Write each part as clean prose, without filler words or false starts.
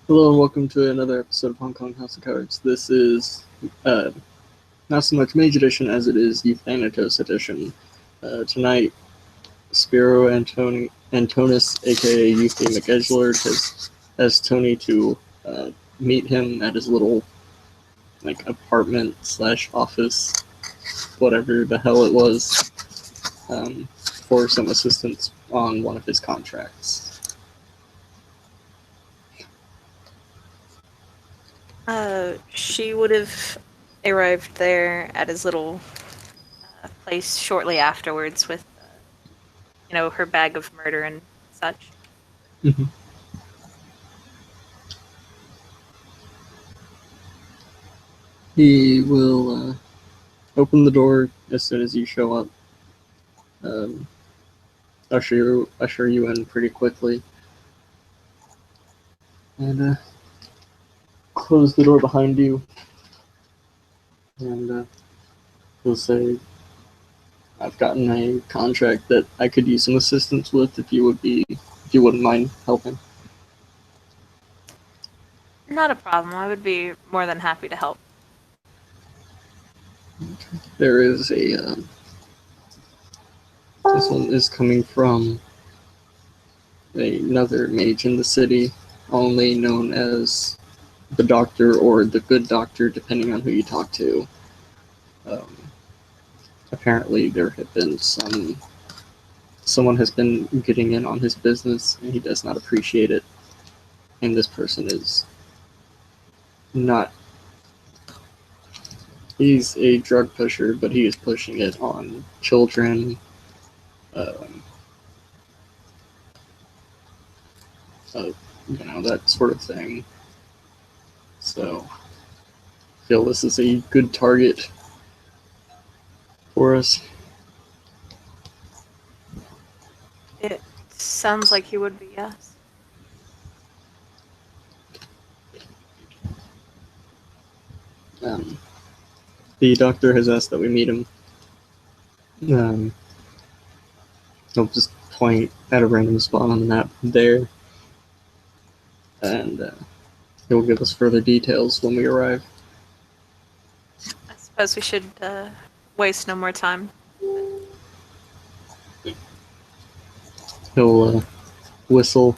Hello and welcome to another episode of Hong Kong House of Cards. This is uh, not so much Mage Edition as it is Euthanatos Edition. Tonight, Spiro Antonis, aka Euthie McEdgelord, has asked Tony to meet him at his little apartment slash office, whatever the hell it was, for some assistance on one of his contracts. She would have arrived there at his little place shortly afterwards with, her bag of murder and such. Mm-hmm. He will open the door as soon as you show up. Um, usher you in pretty quickly, and close the door behind you. And he'll say, "I've gotten a contract that I could use some assistance with. If you wouldn't mind helping." Not a problem. I would be more than happy to help. There is a. This one is coming from another mage in the city, only known as the Doctor or the Good Doctor, depending on who you talk to. Um, Apparently, there have been someone has been getting in on his business, and he does not appreciate it. And this person is not. He's a drug pusher, but he is pushing it on children, um, uh, that sort of thing. So, I feel this is a good target for us. It sounds like he would be, yes. Um, the doctor has asked that we meet him. Um, he'll just point at a random spot on the map there, and he'll give us further details when we arrive. I suppose we should waste no more time. He'll whistle,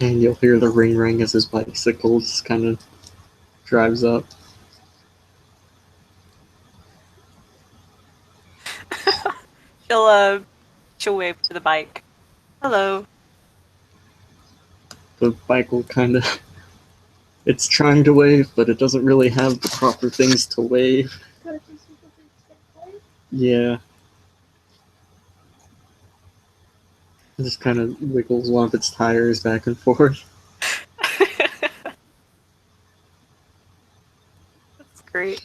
and you'll hear the ring ring as his bicycle just kind of drives up. She'll wave to the bike. Hello. The bike will kind of. It's trying to wave, but it doesn't really have the proper things to wave. Yeah. It just kind of wiggles one of its tires back and forth. That's great.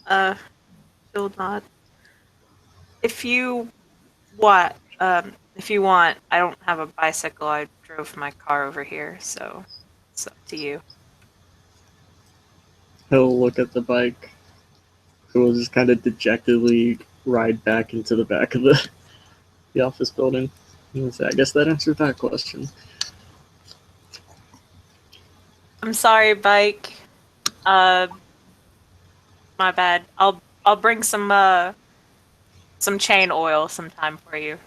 She'll nod. If you if you want, I don't have a bicycle. I drove my car over here, so it's up to you. He'll look at the bike. He'll just kind of dejectedly ride back into the back of the office building. And say, I guess that answered that question. I'm sorry, bike. Uh, my bad. I'll bring some chain oil sometime for you.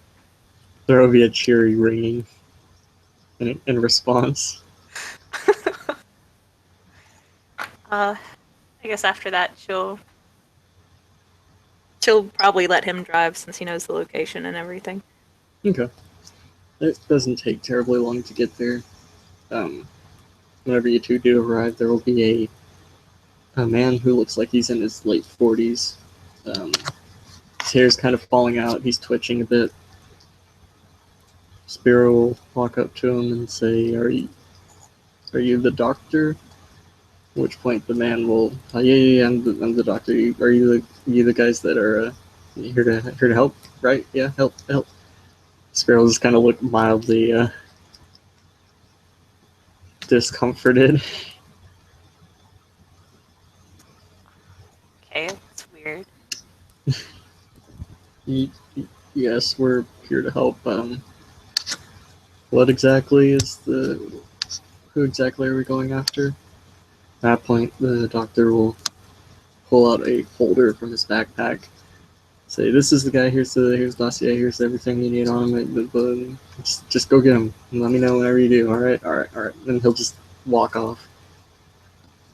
There will be a cheery ringing in response. I guess after that she'll probably let him drive since he knows the location and everything. Okay. It doesn't take terribly long to get there. Whenever you two do arrive, there will be a man who looks like he's in his late 40s. His hair's kind of falling out. He's twitching a bit. Spiro will walk up to him and say, Are you the doctor?" At which point the man will, yeah, I'm the doctor. Are you the guys that are here to help? Right? Yeah, help. Spiro just kind of look mildly discomforted. Okay, that's weird. Yes, we're here to help. What exactly is Who exactly are we going after? At that point, the doctor will pull out a folder from his backpack. Say, this is the guy. Here's dossier. Here's everything you need on him. Just go get him. And let me know whenever you do. All right. And he'll just walk off.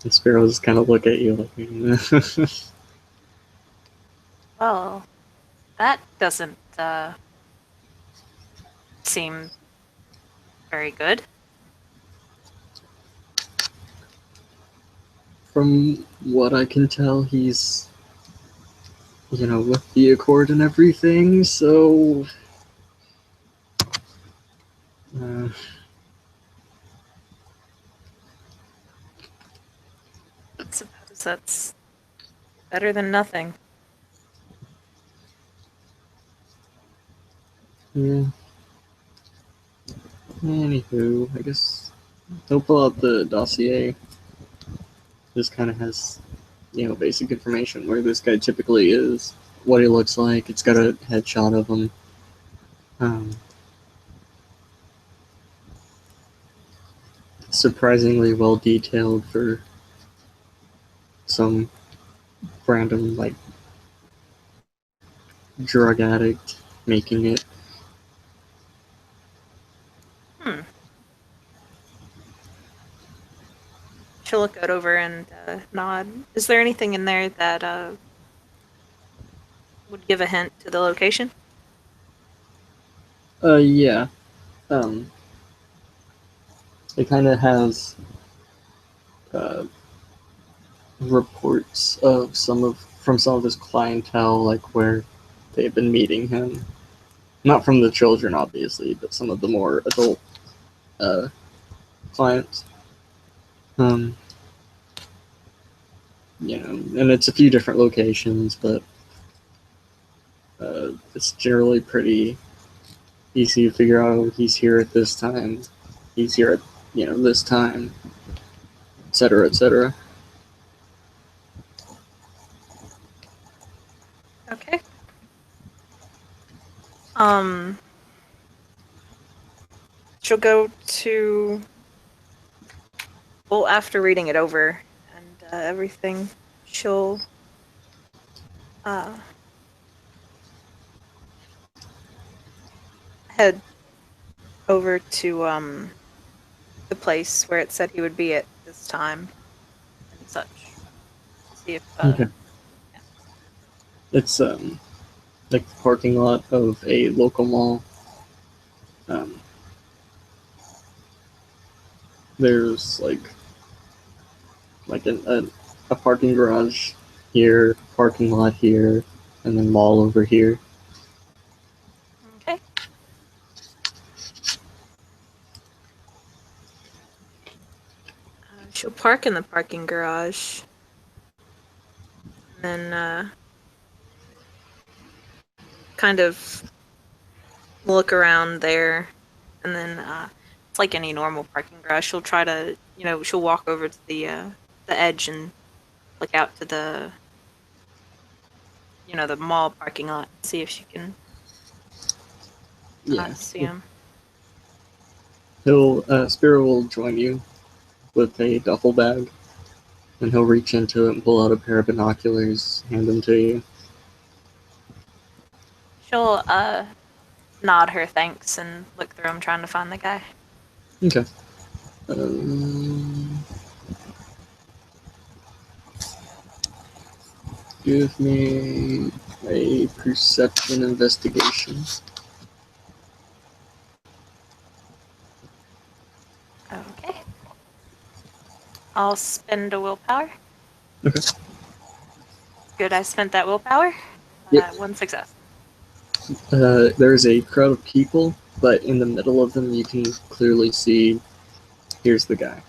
And Sparrow will just kind of look at you like, Well, that doesn't seem very good. From what I can tell, he's, with the Accord and everything, so... I suppose that's better than nothing. Yeah. Anywho, I guess he'll pull out the dossier. This kind of has, basic information where this guy typically is, what he looks like. It's got a headshot of him. Surprisingly well detailed for some random, drug addict making it. She'll look it over and nod. Is there anything in there that would give a hint to the location? Yeah. It kind of has reports of from some of his clientele, like where they've been meeting him. Not from the children, obviously, but some of the more adult clients. And it's a few different locations, but it's generally pretty easy to figure out. He's here at this time. He's here at this time, etc., etc. Okay. She'll go to... Well, after reading it over and everything, she'll head over to the place where it said he would be at this time and such. See if Okay. Yeah. It's like the parking lot of a local mall. There's like a parking garage here, parking lot here, and then mall over here. Okay. She'll park in the parking garage. And then kind of look around there. And then it's like any normal parking garage. She'll try to, she'll walk over to the edge and look out to the mall parking lot, see if she can see him. Spiro will join you with a duffel bag, and he'll reach into it and pull out a pair of binoculars, hand them to you. She'll nod her thanks and look through them, trying to find the guy. Okay. Give me a perception investigation. Okay. I'll spend a willpower. Okay. Good, I spent that willpower. Yep. 1 success. There's a crowd of people, but in the middle of them you can clearly see, here's the guy.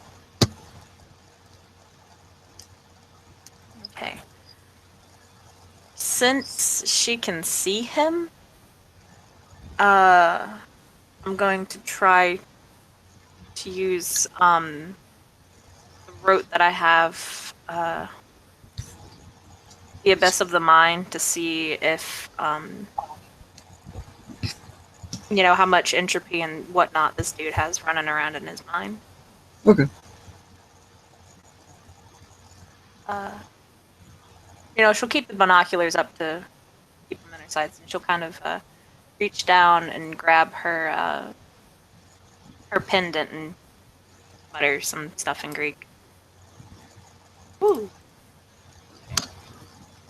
Okay. Since she can see him, I'm going to try to use the rote that I have, the Abyss of the Mind, to see if how much entropy and whatnot this dude has running around in his mind. Okay. Uh, she'll keep the binoculars up to keep them in her sights, and she'll kind of reach down and grab her pendant and mutter some stuff in Greek. Ooh,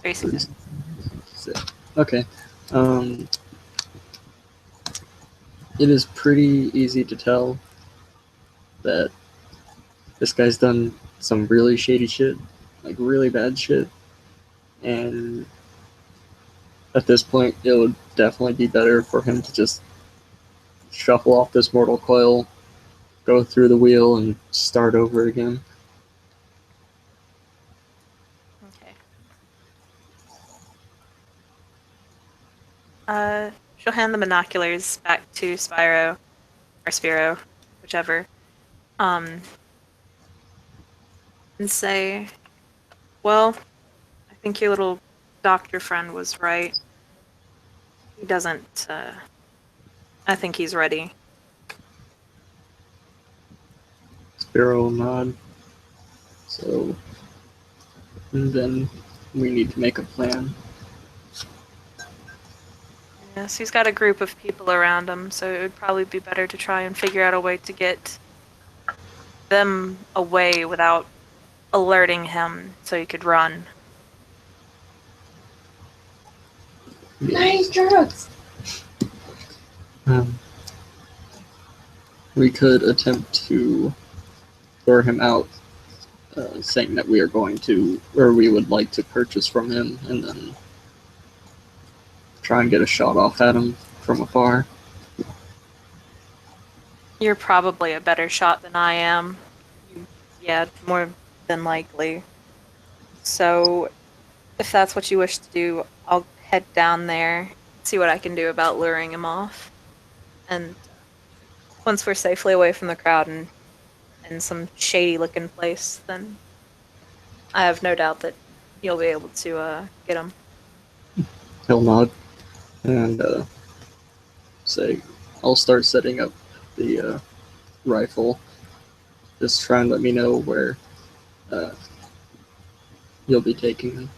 very successful. Okay. Um, it is pretty easy to tell that this guy's done some really shady shit, like really bad shit, and at this point, it would definitely be better for him to just shuffle off this mortal coil, go through the wheel, and start over again. Okay. She'll hand the binoculars back to Spyro or Spiro, whichever, um, and say, "Well, I think your little doctor friend was right. He doesn't. I think he's ready." Sparrow will nod. So, and then we need to make a plan. Yes, he's got a group of people around him, so it would probably be better to try and figure out a way to get them away without alerting him so he could run. Nice drugs. Um, we could attempt to lure him out, saying that we are going to, or we would like to purchase from him, and then try and get a shot off at him from afar. You're probably a better shot than I am. Yeah, more than likely. So, if that's what you wish to do, I'll head down there, see what I can do about luring him off. And once we're safely away from the crowd and in some shady looking place, then I have no doubt that you'll be able to get him. He'll nod and say, I'll start setting up the rifle. Just try and let me know where uh, you'll be taking him.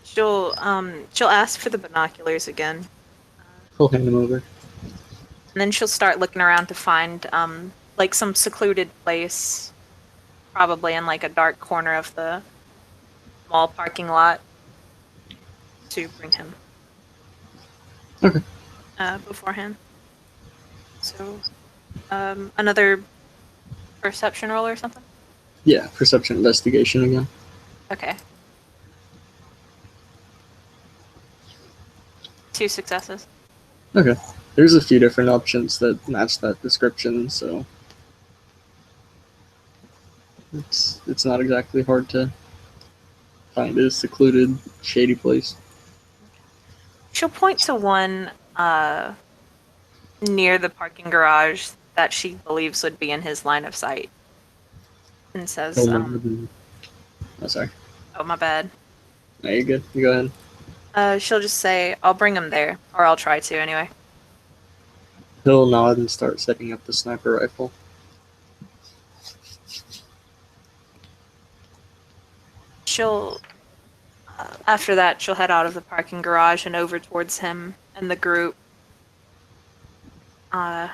She'll ask for the binoculars again. He'll hand them over. And then she'll start looking around to find like some secluded place, probably in like a dark corner of the mall parking lot, to bring him. Okay. Beforehand. So, another perception roll or something? Yeah, perception investigation again. Okay. 2 successes. Okay. There's a few different options that match that description, so it's not exactly hard to find a secluded, shady place. She'll point to one near the parking garage that she believes would be in his line of sight, and says, Oh, sorry. "Oh, my bad." No, you're good. You go ahead. She'll just say, "I'll bring him there, or I'll try to anyway." He'll nod and start setting up the sniper rifle. She'll after that, she'll head out of the parking garage and over towards him and the group. Yeah,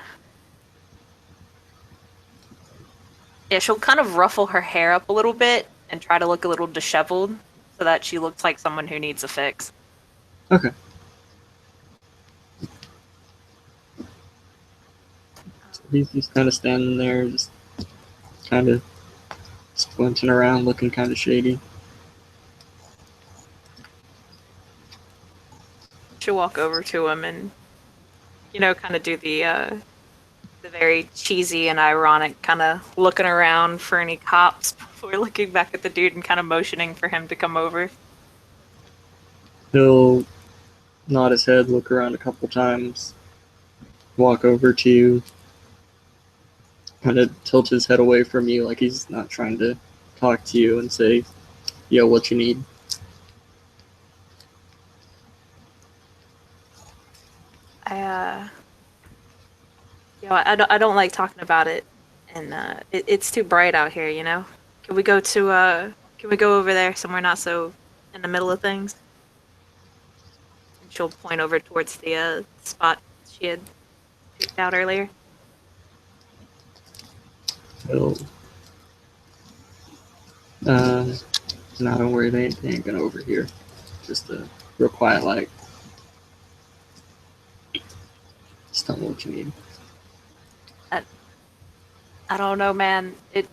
she'll kind of ruffle her hair up a little bit and try to look a little disheveled so that she looks like someone who needs a fix. Okay. So he's just kind of standing there, just kind of squinting around, looking kind of shady. She'll walk over to him and, kind of do the very cheesy and ironic kind of looking around for any cops before looking back at the dude and kind of motioning for him to come over. He'll nod his head, look around a couple times, walk over to you, kind of tilt his head away from you like he's not trying to talk to you, and say, yo, what you need? I don't like talking about it, and it's too bright out here. You know, can we go to can we go over there somewhere not so in the middle of things? And she'll point over towards the spot she had picked out earlier. Well, no, don't worry, they ain't gonna overhear. Just a real quiet, like, just tell me what you need. I don't know, man. It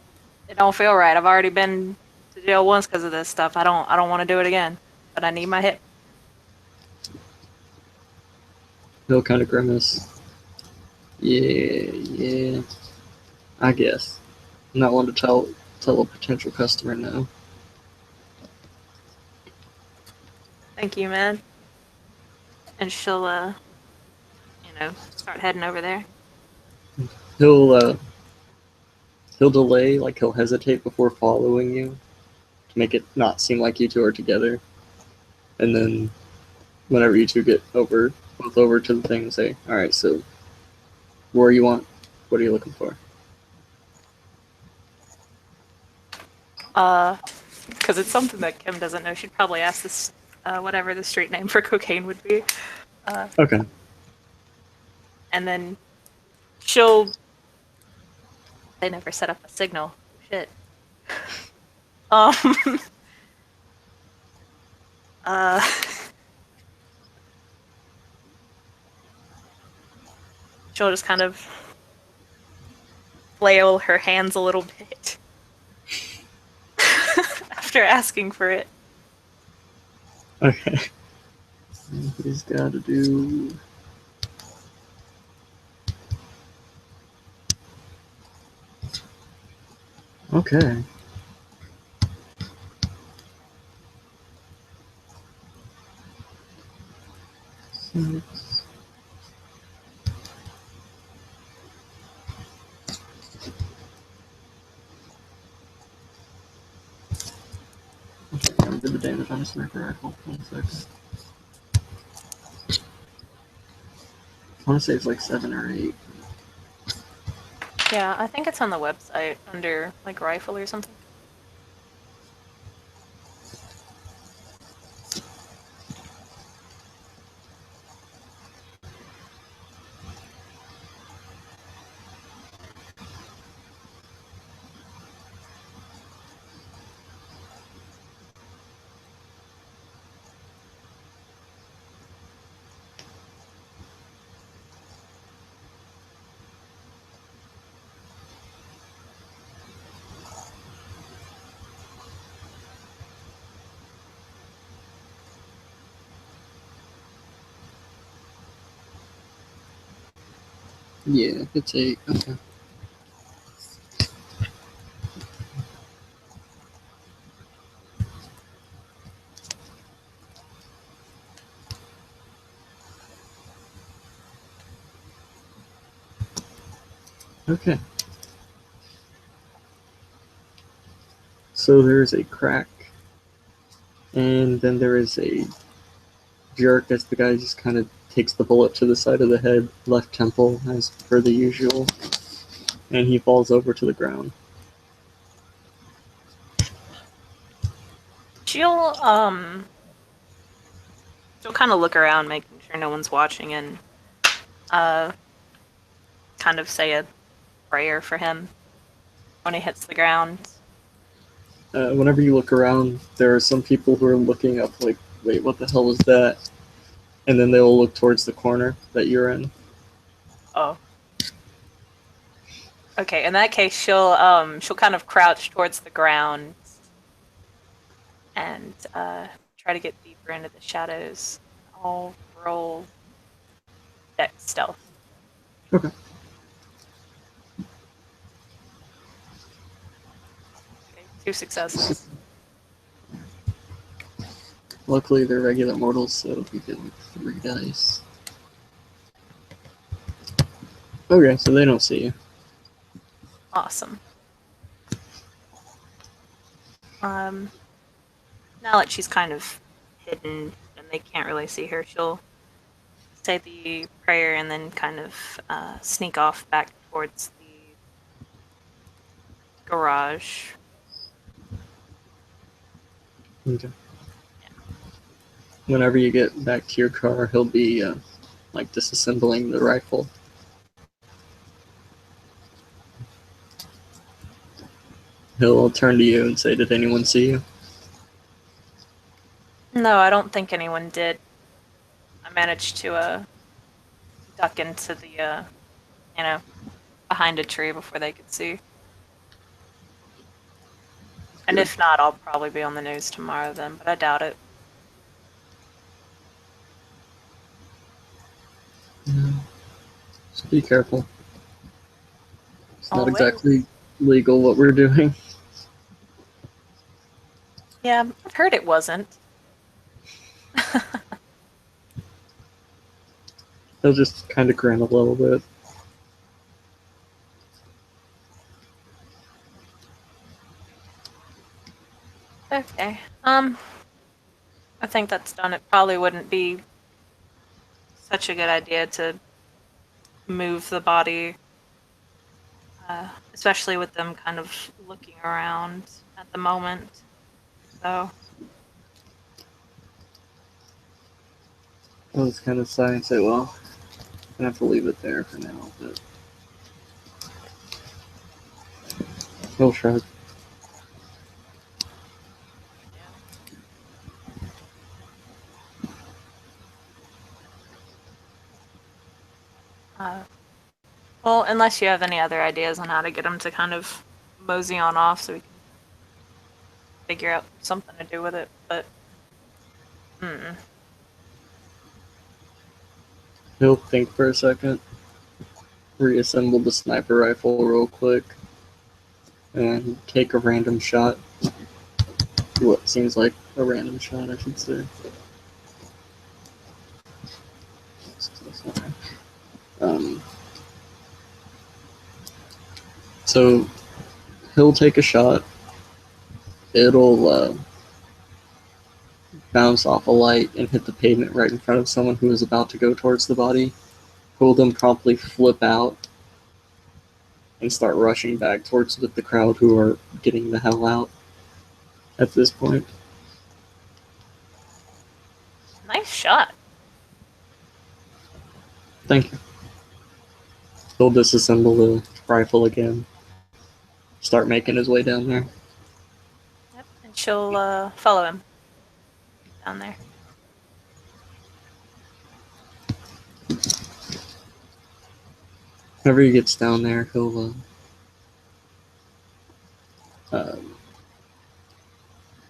don't feel right. I've already been to jail once because of this stuff. I don't want to do it again. But I need my hip. He'll kind of grimace. Yeah, I guess. Not one to tell a potential customer no. Thank you, man. And she'll start heading over there. He'll delay, like he'll hesitate before following you to make it not seem like you two are together. And then whenever you two get both over to the thing, say, all right, so where you want? What are you looking for? Because it's something that Kim doesn't know. She'd probably ask this, whatever the street name for cocaine would be. Okay. And then she'll. They never set up a signal. Shit. Um. She'll just kind of flail her hands a little bit after asking for it. Okay. He's got to do. Okay. Six. Okay, I'm good the damage on a sniper rifle. 1 second. I want to say it's like 7 or 8. Yeah, I think it's on the website under like rifle or something. Yeah, it's 8. Okay. Okay. So there's a crack, and then there is a jerk as the guy just kind of takes the bullet to the side of the head, left temple, as per the usual, and he falls over to the ground. She'll kind of look around, making sure no one's watching, and kind of say a prayer for him when he hits the ground. Whenever you look around, there are some people who are looking up like, wait, what the hell was that? And then they'll look towards the corner that you're in. Oh. Okay, in that case, she'll kind of crouch towards the ground and try to get deeper into the shadows. I'll roll dex stealth. Okay. Okay, 2 successes. Luckily, they're regular mortals, so you get like 3 dice. Okay, so they don't see you. Awesome. Now that she's kind of hidden and they can't really see her, she'll say the prayer and then kind of sneak off back towards garage. Okay. Whenever you get back to your car, he'll be like disassembling the rifle. He'll turn to you and say, "Did anyone see you?" No, I don't think anyone did. I managed to duck into the behind a tree before they could see. And Good. if not, I'll probably be on the news tomorrow then, but I doubt it. Just be careful. It's not Always. exactly legal what we're doing. Yeah, I've heard it wasn't. He'll just kind of grin a little bit. Okay. I think that's done. It probably wouldn't be such a good idea to move the body, especially with them kind of looking around at the moment. So, I'll just kind of sigh and say, "Well, I'm gonna have to leave it there for now." But he'll shrug. well, unless you have any other ideas on how to get them to kind of mosey on off so we can figure out something to do with it, but He'll think for a second, reassemble the sniper rifle real quick, and take a random shot. What seems like a random shot, I should say. So he'll take a shot. It'll bounce off a light and hit the pavement right in front of someone who is about to go towards the body. Who'll then promptly flip out and start rushing back towards the crowd who are getting the hell out at this point. nice shot. Thank you. He'll disassemble the rifle again. Start making his way down there. Yep, and she'll follow him down there. Whenever he gets down there, he'll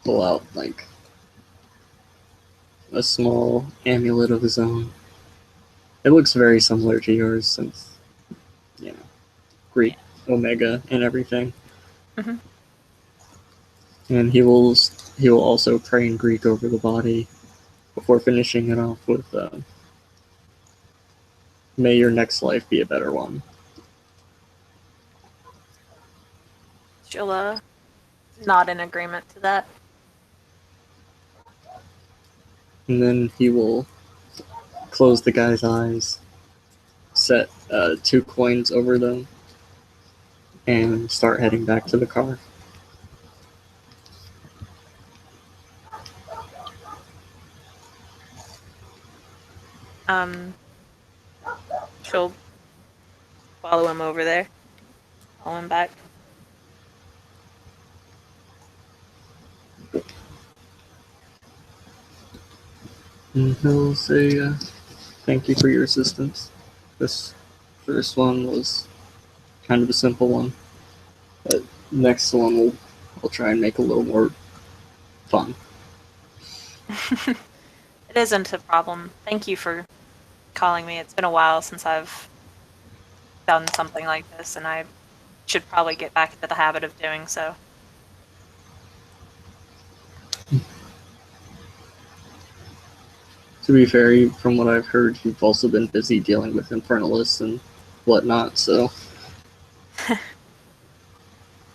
pull out like a small amulet of his own. It looks very similar to yours since, you know, Greek Omega and everything. Mhm. And he will also pray in Greek over the body before finishing it off with "May your next life be a better one." She'll nod in agreement to that. And then he will close the guy's eyes, set 2 coins over them, and start heading back to the car. She'll follow him over there. Follow him back. And he'll say, "Thank you for your assistance. This first one was kind of a simple one, but next one we'll try and make a little more fun." It isn't a problem. Thank you for calling me. It's been a while since I've done something like this, and I should probably get back into the habit of doing so. To be fair, from what I've heard, you've also been busy dealing with Infernalists and whatnot, so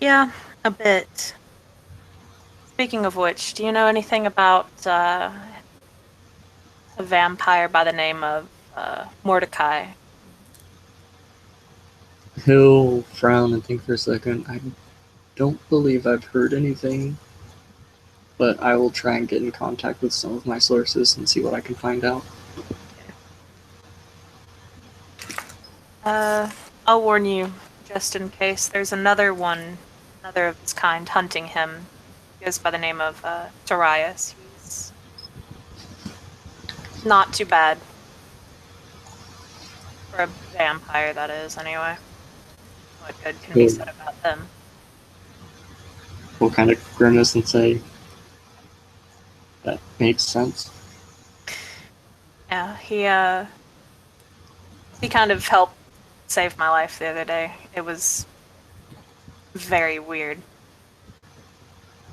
Yeah, a bit. Speaking of which, do you know anything about a vampire by the name of Mordecai? he'll frown and think for a second. I don't believe I've heard anything, but I will try and get in contact with some of my sources and see what I can find out. I'll warn you, just in case. There's another of its kind, hunting him. He goes by the name of Darius. He's not too bad. For a vampire, that is, anyway. What good can be said about them? We'll kind of grimace and say, that makes sense. Yeah, he kind of helped save my life the other day. It was very weird.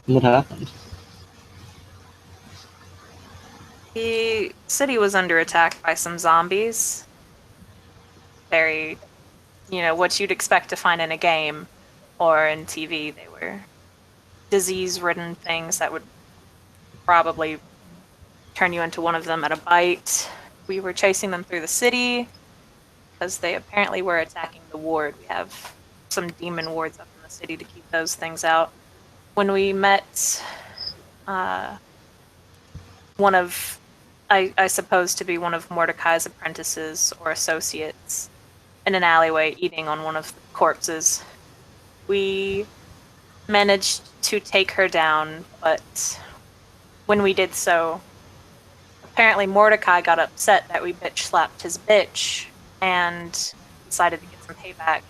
What happened? The city was under attack by some zombies. Very, what you'd expect to find in a game or in TV. They were disease-ridden things that would probably turn you into one of them at a bite. We were chasing them through the city because they apparently were attacking the ward. We have some demon wards up in the city to keep those things out. When we met one of, I suppose to be one of Mordecai's apprentices or associates in an alleyway eating on one of the corpses, we managed to take her down, but when we did so, apparently Mordecai got upset that we bitch-slapped his bitch and decided to get some payback.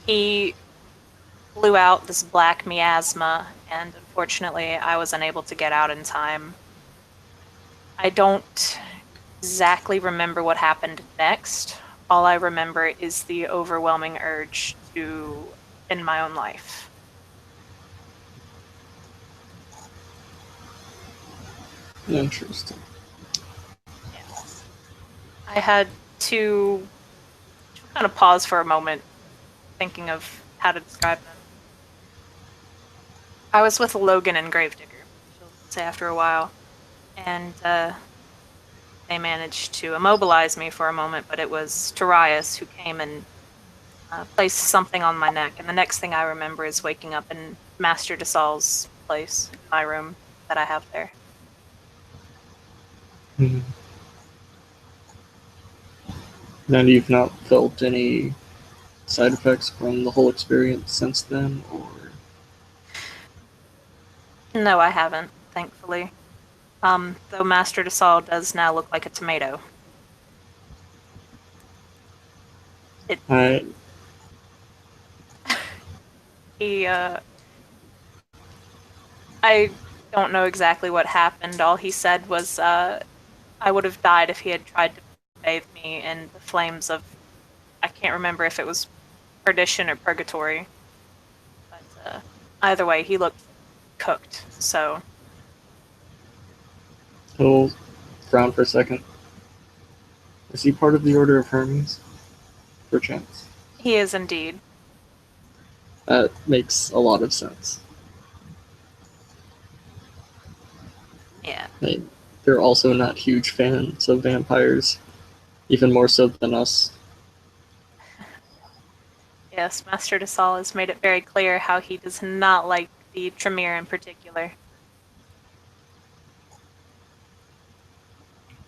He blew out this black miasma, and unfortunately I was unable to get out in time. I don't exactly remember what happened next. All I remember is the overwhelming urge to end my own life. Interesting. Yes. I had to kind of pause for a moment, thinking of how to describe them. I was with Logan and Gravedigger, she'll say after a while, and they managed to immobilize me for a moment, but it was Darius who came and placed something on my neck, and the next thing I remember is waking up in Master DeSaul's place, in my room that I have there. Mm-hmm. And you've not felt any side effects from the whole experience since then, or? No, I haven't, thankfully. Though Master DeSaul does now look like a tomato. I don't know exactly what happened. All he said was, I would have died if he had tried to bathe me in the flames of, I can't remember if it was perdition or purgatory. But either way, he looked cooked, so. He'll frown for a second. Is he part of the Order of Hermes? Perchance. He is indeed. That makes a lot of sense. Yeah. They're also not huge fans of vampires, even more so than us. Yes, Master DeSaul has made it very clear how he does not like the Tremere in particular.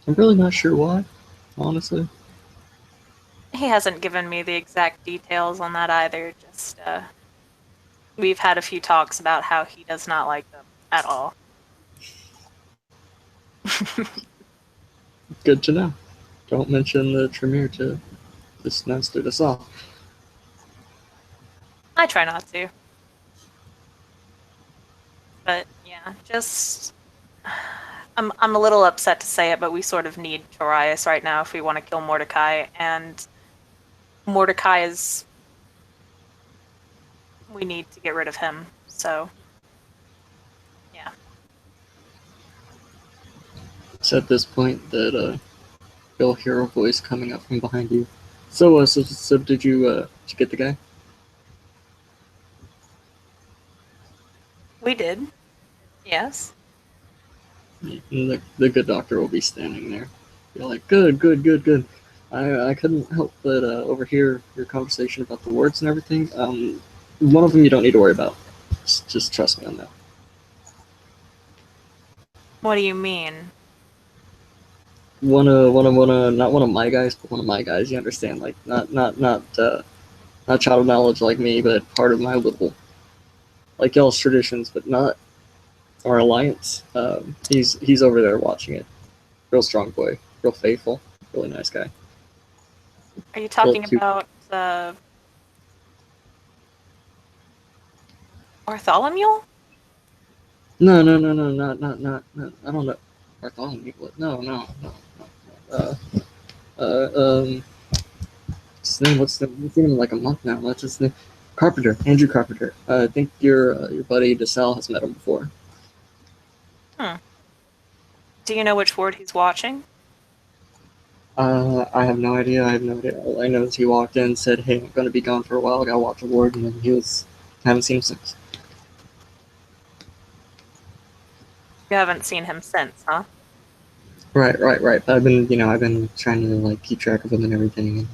I'm really not sure why, honestly. He hasn't given me the exact details on that either, just, we've had a few talks about how he does not like them at all. Good to know. Don't mention the Tremere to this Master DeSaul. I try not to. But, yeah, just... I'm a little upset to say it, but we sort of need Darius right now if we want to kill Mordecai, and Mordecai is... We need to get rid of him, so... Yeah. It's at this point that you'll hear a voice coming up from behind you. So did you get the guy? We did. Yes. And the good doctor will be standing there. You're like, good. I couldn't help but overhear your conversation about the wards and everything. One of them you don't need to worry about. Just trust me on that. What do you mean? Not one of my guys, but one of my guys. You understand? Like not child of knowledge like me, but part of my little, like y'all's traditions, but not our alliance. He's over there watching it. Real strong boy, real faithful, really nice guy. Are you talking Well, cute. about Bartholomew? No, not. I don't know. Bartholomew. What? No. Uh, What's his name? What's the? We've seen him in like a month now. What's his name? Carpenter, Andrew Carpenter. I think your buddy DeSalle has met him before. Do you know which ward he's watching? I have no idea. All I know is he walked in, said, "Hey, I'm gonna be gone for a while. I gotta watch a ward," and then haven't seen him since. You haven't seen him since, huh? Right. I've been trying to like keep track of him and everything,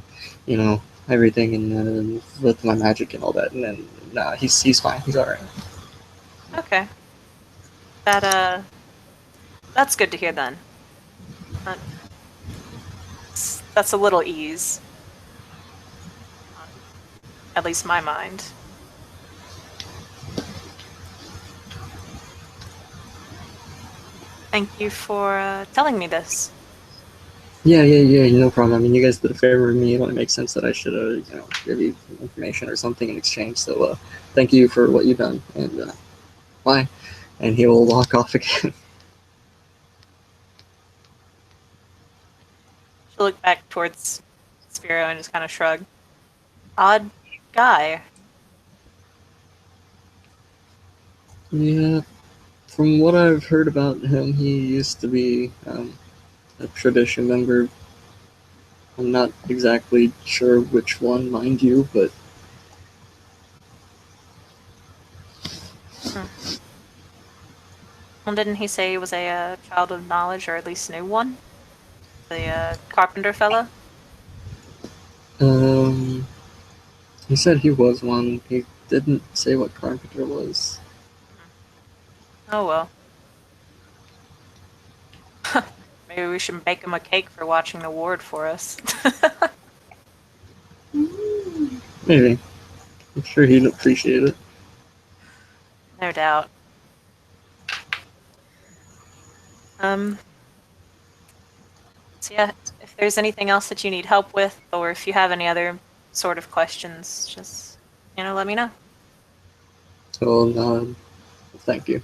and everything, and with my magic and all that. And then, nah, he's fine. He's all right. Okay. That's good to hear then. That's a little ease. At least my mind. Thank you for telling me this. Yeah, no problem. I mean, you guys did a favor with me. It only makes sense that I should, give you information or something in exchange. So, thank you for what you've done, and bye. And he will walk off again. She'll look back towards Spiro and just kind of shrug. Odd guy. Yeah, from what I've heard about him, he used to be a tradition member. I'm not exactly sure which one, mind you, but Well, didn't he say he was a child of knowledge, or at least knew one? The carpenter fella? he said he was one. He didn't say what Carpenter was. Oh well. Maybe we should bake him a cake for watching the ward for us. Maybe. I'm sure he'd appreciate it. No doubt. So yeah, if there's anything else that you need help with, or if you have any other sort of questions, just, let me know. Well, thank you.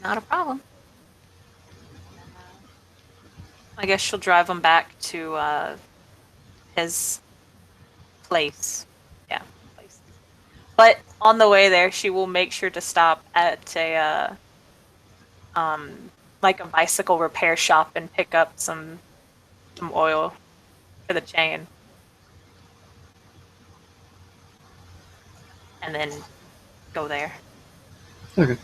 Not a problem. I guess she'll drive him back to his place. Yeah, place. But on the way there, she will make sure to stop at a like a bicycle repair shop and pick up some oil for the chain. And then go there. Okay.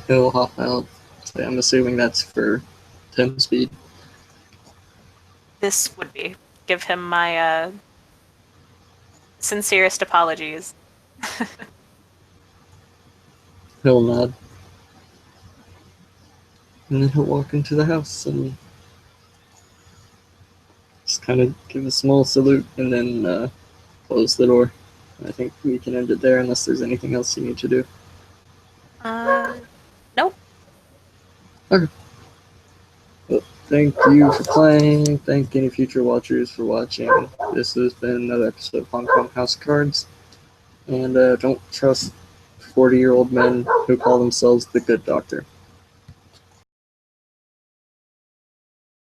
He'll hop out. So I'm assuming that's for 10 speed. This would be. Give him my sincerest apologies. He'll nod. And then he'll walk into the house and just kind of give a small salute and then close the door. I think we can end it there unless there's anything else you need to do. Nope. Okay. Well, thank you for playing. Thank any future watchers for watching. This has been another episode of Hong Kong House of Cards. And don't trust 40-year-old men who call themselves the Good Doctor.